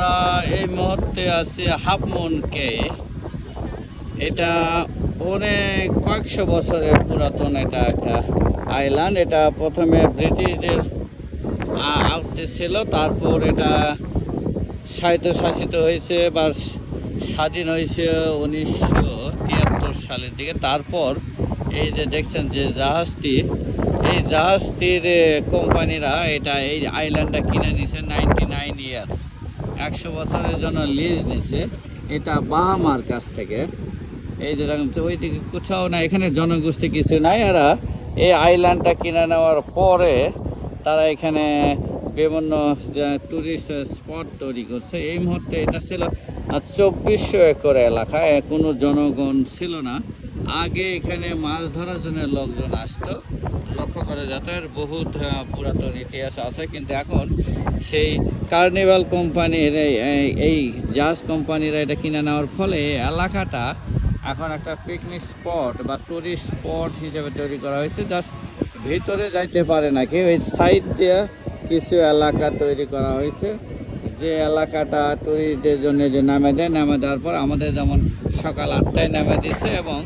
আমরা এই মুহূর্তে আছি হাফ মুন কে। এটা অনেক কয়েকশো বছরের পুরাতন এটা একটা আইল্যান্ড। এটা প্রথমে ব্রিটিশদের আওতে ছিল, তারপর এটা স্বায়ত্তশাসিত হয়েছে বা স্বাধীন হয়েছে 1973 সালের দিকে। তারপর এই যে দেখছেন যে জাহাজটি, এই জাহাজটির কোম্পানিরা এই আইল্যান্ডটা কিনে নিছে 99 ইয়ার্স, 100 বছরের জন্য লিজ নিছে এটা বাহামার কাছ থেকে। এই যে ওইদিকে কোথাও না, এখানে জনগোষ্ঠী কিছু নাই। এরা এই আইল্যান্ডটা কিনে নেওয়ার পরে তারা এখানে বিভিন্ন টুরিস্ট স্পট তৈরি করছে। এই মুহূর্তে এটা ছিল 2400 একর এলাকা, কোনো জনগণ ছিল না। আগে এখানে মাছ ধরার জন্য লোকজন আসতো, লক্ষ্য করে যাতায়াতের বহুত পুরাতন ইতিহাস আছে। কিন্তু এখন সেই কার্নিভাল কোম্পানির এই জাহাজ কোম্পানিরা এটা কিনে নেওয়ার ফলে এই এলাকাটা এখন একটা পিকনিক স্পট বা টুরিস্ট স্পট হিসেবে তৈরি করা হয়েছে। জাস্ট ভিতরে যাইতে পারে না কেউ, এই সাইড দিয়ে কিছু এলাকা তৈরি করা হয়েছে, যে এলাকাটা টুরিস্টদের জন্য যে নামে দেয়। নামে দেওয়ার পর আমাদের যেমন সকাল 8টায় নামে দিচ্ছে এবং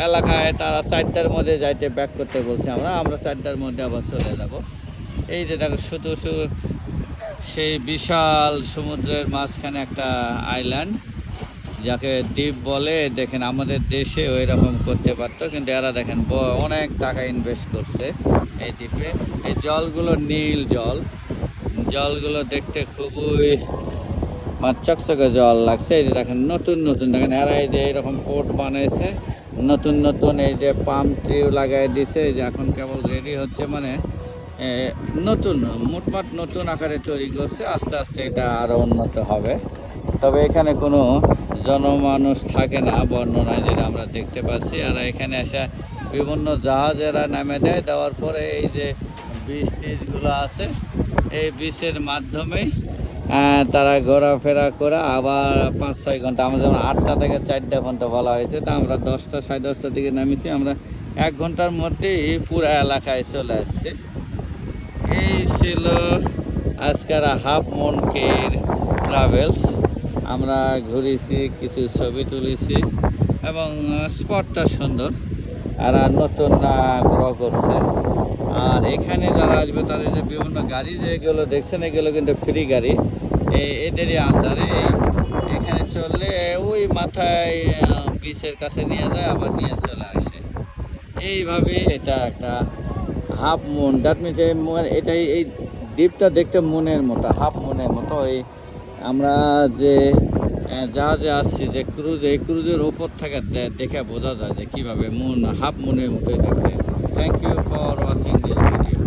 এলাকায় তারা 4টার মধ্যে যাইতে ব্যাক করতে বলছে। আমরা 4টার মধ্যে আবার চলে যাব। এই যে দেখো শুধু সেই বিশাল সমুদ্রের মাঝখানে একটা আইল্যান্ড, যাকে দ্বীপ বলে। দেখেন আমাদের দেশে ওই রকম করতে পারতো, কিন্তু এরা দেখেন অনেক টাকা ইনভেস্ট করছে এই দ্বীপে। এই জলগুলো নীল জলগুলো দেখতে খুবই চকচকে জল লাগছে। এই যে দেখেন নতুন দেখেন এরা এই যে এরকম পোর্ট বানাইছে, নতুন এই যে পাম ট্রিও লাগাই দিছে। এই যে এখন কেবল রেডি হচ্ছে, মানে মোটমাট নতুন আকারে তৈরি করছে। আস্তে আস্তে এটা আরও উন্নত হবে। তবে এখানে কোনো জনমানুষ থাকে না বর্ণনায় যেটা আমরা দেখতে পাচ্ছি। আর এখানে এসে বিভিন্ন জাহাজেরা নামে দেওয়ার পরে এই যে বীজগুলো আছে, এই বীজের মাধ্যমেই তারা ঘোরাফেরা করে আবার 5-6 ঘন্টা, আমরা যেমন 8টা থেকে 4টা পর্যন্ত বলা হয়েছে, তা আমরা 10টা 10:30টার দিকে নামিয়েছি। আমরা 1 ঘন্টার মধ্যেই পুরো এলাকায় চলে আসছি। এই ছিল আজকের হাফ মুন কে ট্রাভেলস। আমরা ঘুরেছি, কিছু ছবি তুলেছি এবং স্পটটা সুন্দর। আর নতুন গ্রো করছে। আর এখানে যারা আসবে তারা যে বিভিন্ন গাড়ি যেগুলো দেখছেন, এগুলো কিন্তু ফ্রি গাড়ি, এদেরই আন্ডারে। এখানে চললে ওই মাথায় বিচের কাছে নিয়ে যায়, আবার নিয়ে চলে আসে। এইভাবে এটা একটা হাফ মুন, দ্যাট মিনস এটাই এই দ্বীপটা দেখতে মুনের মতো, হাফ মুনের মতো। এই আমরা যে জাহাজে আসছি, যে এই ক্রুজের ওপর থেকে দেখে বোঝা যায় যে কীভাবে হাফ মুনের মতোই দেখতে। Thank you for watching this video.